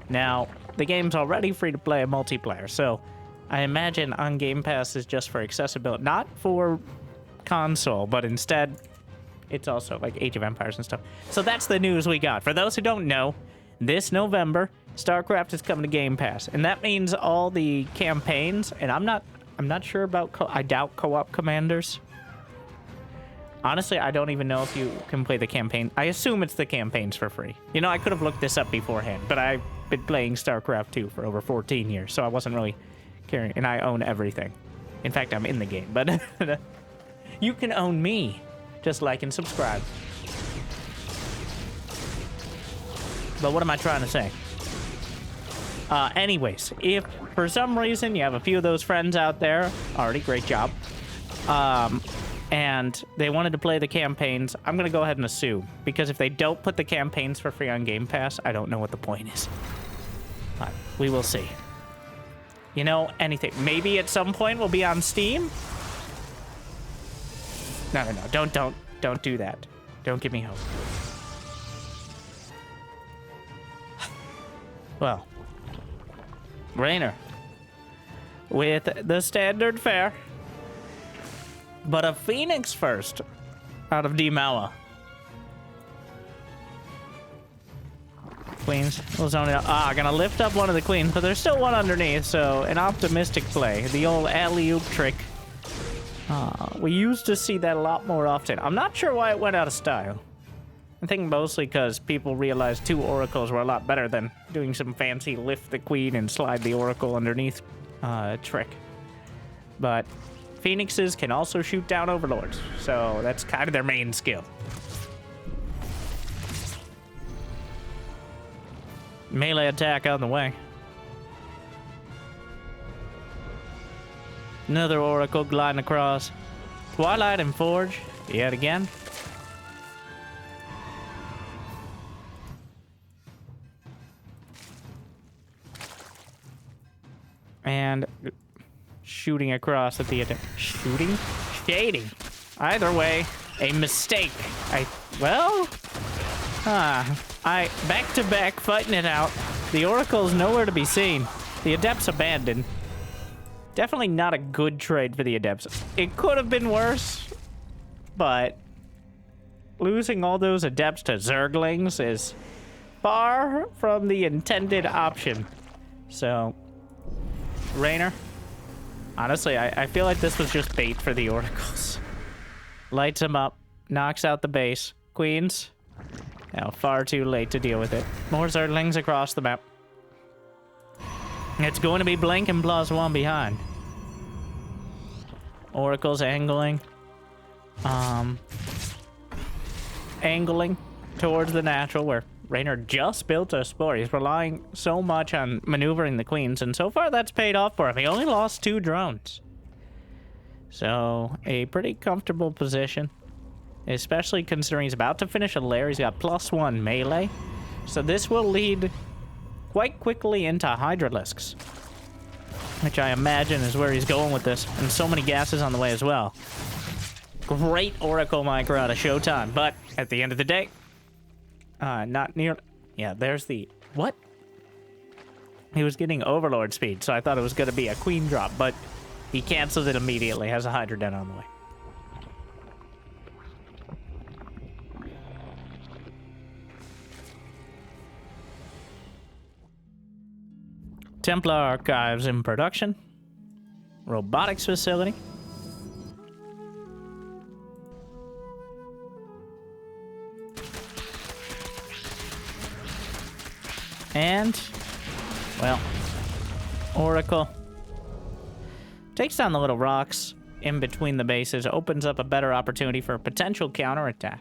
Now, the game's already free to play multiplayer, so I imagine on Game Pass is just for accessibility, not for console, but instead it's also like Age of Empires and stuff. So that's the news we got. For those who don't know, this November, StarCraft is coming to Game Pass, and that means all the campaigns, and I'm not sure about I doubt co-op commanders. Honestly, I don't even know if you can play the campaign. I assume it's the campaigns for free. You know, I could have looked this up beforehand, but I've been playing StarCraft 2 for over 14 years, so I wasn't really caring, and I own everything. In fact, I'm in the game, but you can own me. Just like and subscribe. But what am I trying to say? Anyways, if for some reason you have a few of those friends out there, already great job, and they wanted to play the campaigns, I'm going to go ahead and assume. Because if they don't put the campaigns for free on Game Pass, I don't know what the point is. But we will see. You know, anything. Maybe at some point we'll be on Steam? No, don't do that. Don't give me hope. Well, Reynor, with the standard fare, but a Phoenix first out of D-Mala. Queens, we'll zone it out. Gonna lift up one of the queens, but there's still one underneath, so an optimistic play. The old alley-oop trick. We used to see that a lot more often. I'm not sure why it went out of style. I think mostly because people realized 2 oracles were a lot better than doing some fancy lift the queen and slide the oracle underneath trick. But Phoenixes can also shoot down overlords, so that's kind of their main skill. Melee attack on the way. Another oracle gliding across. Twilight and Forge, yet again. And shooting across at the attack. Shooting? Shading. Either way, a mistake. Back to back fighting it out. The oracle's nowhere to be seen. The adepts abandoned. Definitely not a good trade for the adepts. It could have been worse, but losing all those adepts to Zerglings is far from the intended option. So, Reynor, honestly, I feel like this was just bait for the oracles. Lights them up, knocks out the base. Queens, now far too late to deal with it. More Zerglings across the map. It's going to be Blink and plus one behind. Oracle's angling. Angling towards the natural where Reynor just built a spore. He's relying so much on maneuvering the queens, and so far that's paid off for him. He only lost 2 drones. So, a pretty comfortable position. Especially considering he's about to finish a lair. He's got +1 melee. So this will lead quite quickly into Hydralisks, which I imagine is where he's going with this, and so many gases on the way as well. Great Oracle micro out of Showtime, but at the end of the day, not near. Yeah, there's the what? He was getting Overlord speed, so I thought it was going to be a Queen drop, but he cancels it immediately. Has a Hydra Den on the way. Templar Archives in production. Robotics facility. And, well, Oracle takes down the little rocks in between the bases, opens up a better opportunity for a potential counterattack.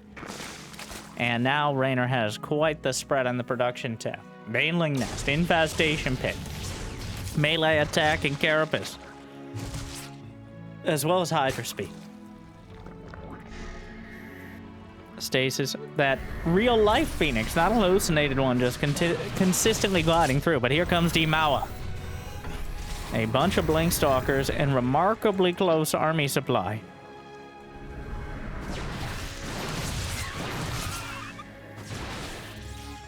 And now Reynor has quite the spread on the production tab. Baneling Nest, Infestation Pit, melee attack, and Carapace, as well as Hydra Speed. stasis. That real-life Phoenix, not a hallucinated one, just consistently gliding through. But here comes Dimawa. A bunch of Blink Stalkers and remarkably close army supply.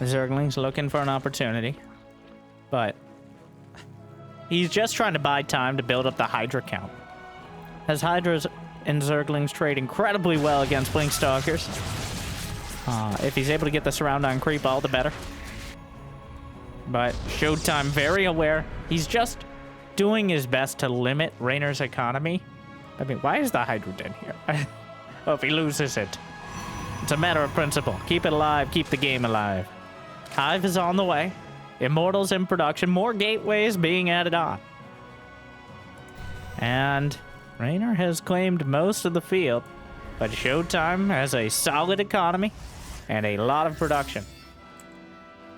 Zergling's looking for an opportunity, but he's just trying to buy time to build up the Hydra count. As Hydras and Zerglings trade incredibly well against Blink Stalkers. If he's able to get the surround on creep, all the better. But Showtime very aware. He's just doing his best to limit Reynor's economy. I mean, why is the Hydra dead here? Oh, if he loses it. It's a matter of principle. Keep it alive, keep the game alive. Hive is on the way. Immortals in production. More gateways being added on. And Reynor has claimed most of the field, but Showtime has a solid economy and a lot of production.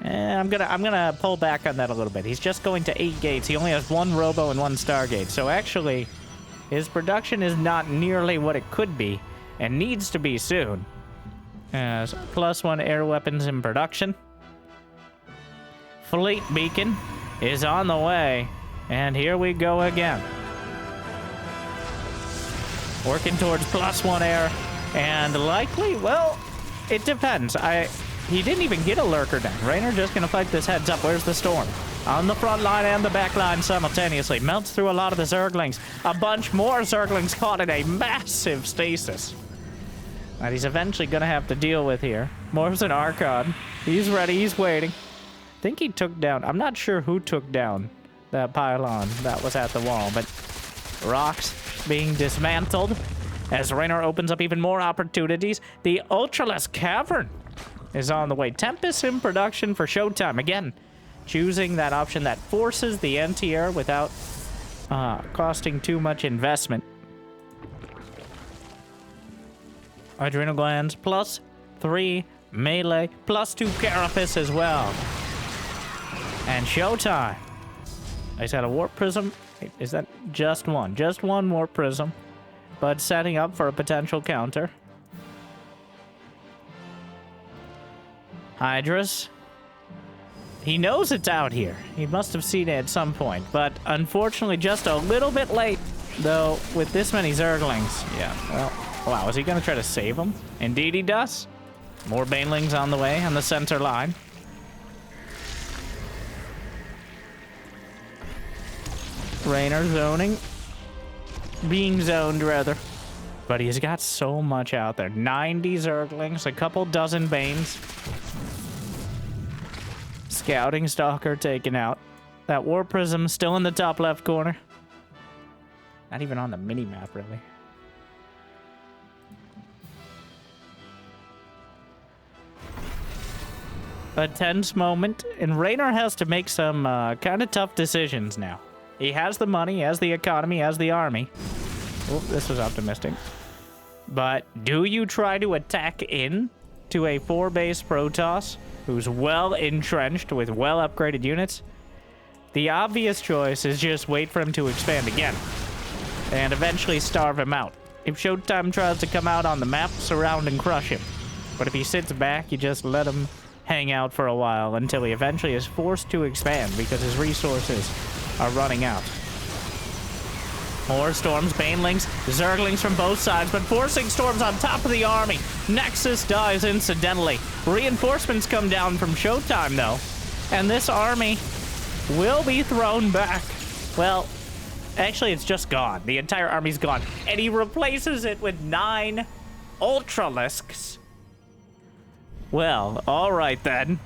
I'm gonna pull back on that a little bit. He's just going to 8 gates. He only has 1 Robo and 1 Stargate. So actually, his production is not nearly what it could be and needs to be soon. As +1 air weapons in production. Fleet Beacon is on the way, and here we go again. Working towards +1 air, and likely, well, it depends. He didn't even get a lurker down. Reynor just gonna fight this heads up. Where's the storm? On the front line and the back line simultaneously. Melts through a lot of the Zerglings. A bunch more Zerglings caught in a massive stasis that he's eventually gonna have to deal with here. Morphs an Archon. He's ready, he's waiting. I think he took down, I'm not sure who took down that pylon that was at the wall, but rocks being dismantled as Reynor opens up even more opportunities. The Ultralisk Cavern is on the way. Tempest in production for Showtime. Again, choosing that option that forces the anti-air without costing too much investment. Adrenal glands, +3 melee, +2 carapace as well. And Showtime. I said a warp prism. Is that just one? Just one warp prism, but setting up for a potential counter. Hydras. He knows it's out here. He must have seen it at some point, but unfortunately just a little bit late, though, with this many Zerglings. Yeah, well, wow, is he going to try to save him? Indeed he does. More Banelings on the way on the center line. Reynor zoning. Being zoned, rather. But he's got so much out there. 90 Zerglings, a couple dozen Banes. Scouting Stalker taken out. That War Prism still in the top left corner. Not even on the mini-map, really. A tense moment, and Reynor has to make some kind of tough decisions now. He has the money, he has the economy, he has the army. Oh, this was optimistic. But do you try to attack in to a 4-base Protoss who's well entrenched with well-upgraded units? The obvious choice is just wait for him to expand again and eventually starve him out. If Showtime tries to come out on the map, surround and crush him. But if he sits back, you just let him hang out for a while until he eventually is forced to expand because his resources are running out. More storms, Banelings, Zerglings from both sides, but forcing storms on top of the army. Nexus dies incidentally. Reinforcements come down from Showtime, though, and this army will be thrown back. Well, actually, it's just gone. The entire army's gone, and he replaces it with 9 Ultralisks. Well, all right then.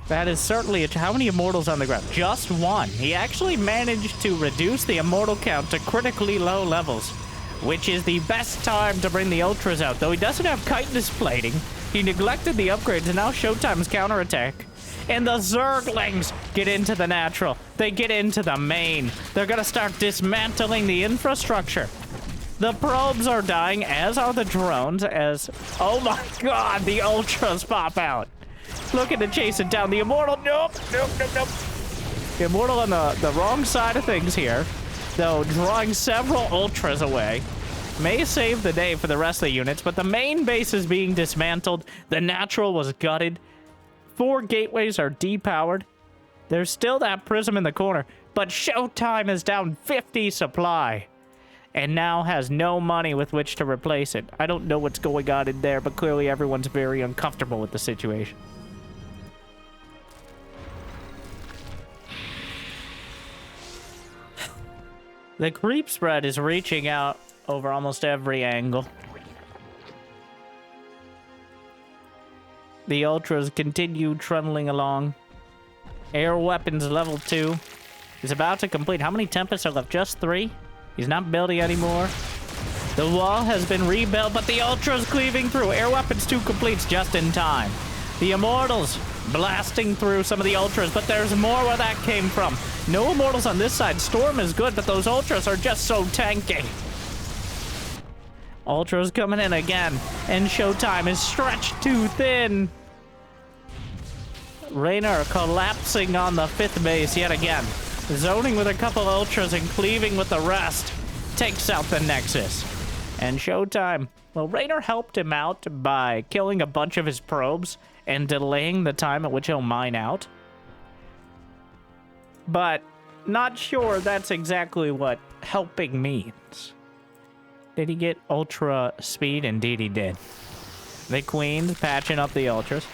That is certainly how many immortals on the ground? Just 1. He actually managed to reduce the immortal count to critically low levels, which is the best time to bring the ultras out. Though he doesn't have chitinous plating, he neglected the upgrades, and now Showtime's counterattack. And the Zerglings get into the natural. They get into the main. They're gonna start dismantling the infrastructure. The probes are dying, as are the drones, as, oh my god, the ultras pop out. Looking to chase it down. The immortal, nope, nope, nope, nope. Immortal on the wrong side of things here, though drawing several Ultras away. May save the day for the rest of the units, but the main base is being dismantled. The natural was gutted. 4 gateways are depowered. There's still that prism in the corner, but Showtime is down 50 supply and now has no money with which to replace it. I don't know what's going on in there, but clearly everyone's very uncomfortable with the situation. The creep spread is reaching out over almost every angle. The Ultras continue trundling along. Air weapons level 2 is about to complete. How many Tempests are left? Just 3? He's not building anymore. The wall has been rebuilt, but the Ultras cleaving through. Air weapons 2 completes just in time. The Immortals blasting through some of the Ultras, but there's more where that came from. No Immortals on this side. Storm is good, but those Ultras are just so tanky. Ultras coming in again, and Showtime is stretched too thin. Reynor collapsing on the 5th base yet again. Zoning with a couple Ultras and cleaving with the rest. Takes out the Nexus. And Showtime, well, Reynor helped him out by killing a bunch of his probes and delaying the time at which he'll mine out. But not sure that's exactly what helping means. Did he get Ultra speed? Indeed he did. The Queen's patching up the Ultras.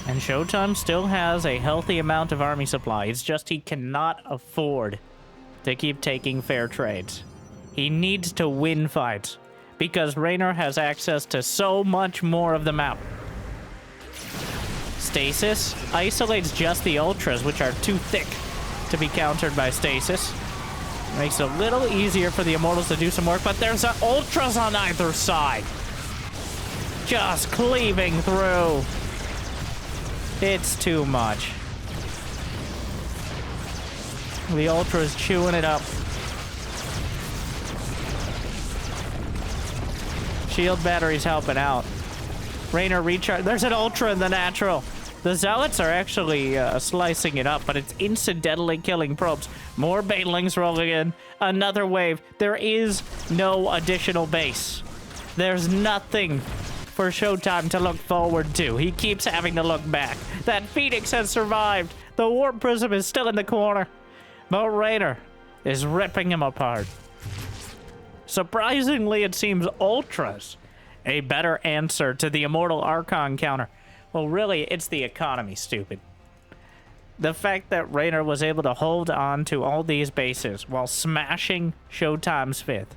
And Showtime still has a healthy amount of army supply. It's just he cannot afford to keep taking fair trades. He needs to win fights because Reynor has access to so much more of the map. Stasis isolates just the Ultras, which are too thick to be countered by Stasis. Makes it a little easier for the Immortals to do some work, but there's Ultras on either side. Just cleaving through. It's too much. The Ultras chewing it up. Shield battery's helping out. Reynor recharge. There's an Ultra in the natural. The Zealots are actually slicing it up, but it's incidentally killing probes. More Banelings rolling in. Another wave. There is no additional base. There's nothing for Showtime to look forward to. He keeps having to look back. That Phoenix has survived. The Warp Prism is still in the corner. But Reynor is ripping him apart. Surprisingly, it seems Ultras a better answer to the Immortal Archon counter. Well, really, it's the economy, stupid. The fact that Reynor was able to hold on to all these bases while smashing Showtime's 5th.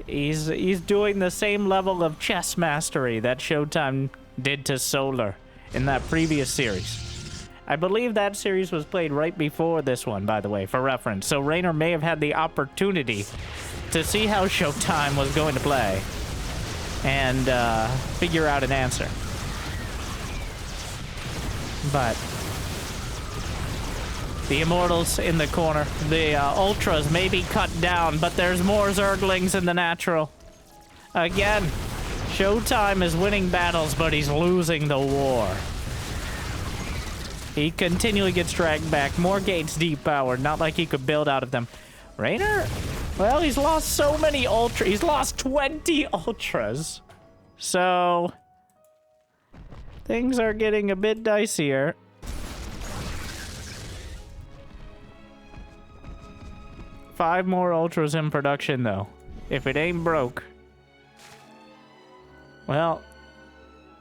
He's doing the same level of chess mastery that Showtime did to Solar in that previous series. I believe that series was played right before this one, by the way, for reference. So Reynor may have had the opportunity to see how Showtime was going to play and figure out an answer. But the Immortals in the corner. The Ultras may be cut down, but there's more Zerglings in the natural. Again, Showtime is winning battles, but he's losing the war. He continually gets dragged back. More gates depowered, not like he could build out of them. Reynor, well, he's lost so many Ultras. He's lost 20 Ultras. So things are getting a bit dicier. Five more Ultras in production, though. If it ain't broke. Well,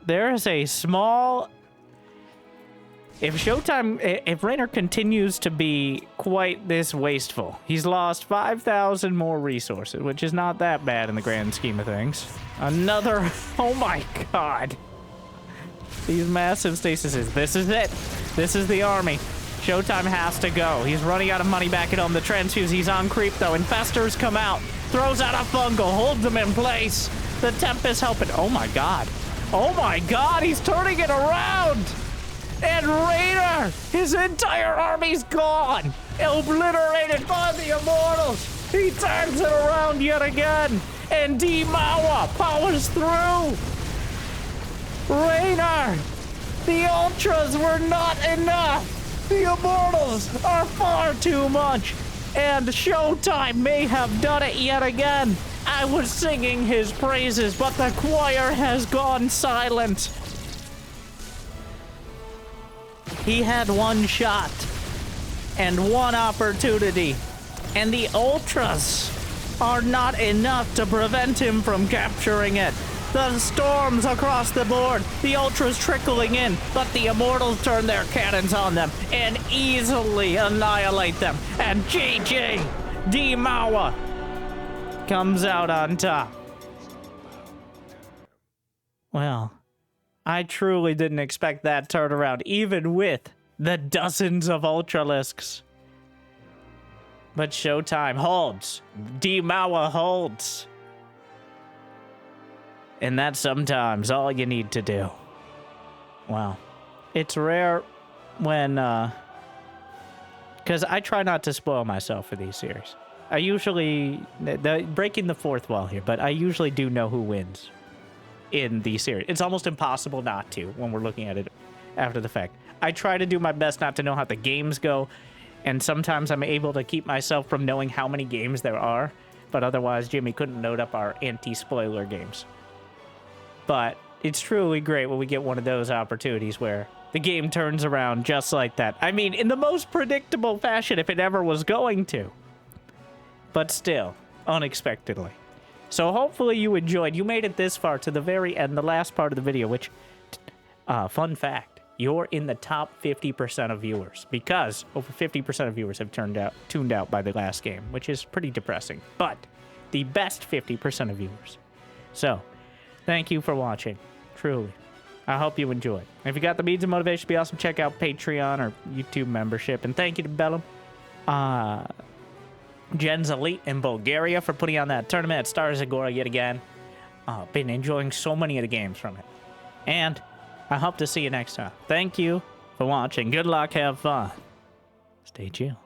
there is a small... If Reynor continues to be quite this wasteful, he's lost 5,000 more resources, which is not that bad in the grand scheme of things. Another... Oh my god. These massive stasises. This is it. This is the army. Showtime has to go. He's running out of money back at home. The transfuse, he's on creep though. Infestors come out. Throws out a fungal. Holds them in place. The Tempest helping. Oh my god. Oh my god. He's turning it around. And Reynor, his entire army's gone. Obliterated by the Immortals. He turns it around yet again. And D-Mawa powers through. Reynor The Ultras were not enough! The Immortals are far too much! And Showtime may have done it yet again! I was singing his praises, but the choir has gone silent. He had one shot and one opportunity, and the Ultras are not enough to prevent him from capturing it. The storms across the board, the Ultras trickling in, but the Immortals turn their cannons on them and easily annihilate them. And GG, D-Mawa comes out on top. Well, I truly didn't expect that turnaround, even with the dozens of Ultralisks. But Showtime holds. D-Mawa holds. And that's sometimes all you need to do. Wow. It's rare when, because I try not to spoil myself for these series. I usually, breaking the fourth wall here, but I usually do know who wins in the series. It's almost impossible not to when we're looking at it after the fact. I try to do my best not to know how the games go, and sometimes I'm able to keep myself from knowing how many games there are, but otherwise Jimmy couldn't load up our anti-spoiler games. But it's truly great when we get one of those opportunities where the game turns around just like that. I mean, in the most predictable fashion if it ever was going to. But still, unexpectedly. So hopefully you enjoyed. You made it this far to the very end, the last part of the video, which, fun fact, you're in the top 50% of viewers. Because over 50% of viewers have tuned out by the last game, which is pretty depressing. But the best 50% of viewers. So, thank you for watching, truly. I hope you enjoyed. If you got the means and motivation to be awesome, check out Patreon or YouTube membership. And thank you to Bellum, Jen's Elite in Bulgaria for putting on that tournament at Zagora yet again. Been enjoying so many of the games from it. And I hope to see you next time. Thank you for watching. Good luck, have fun. Stay chill.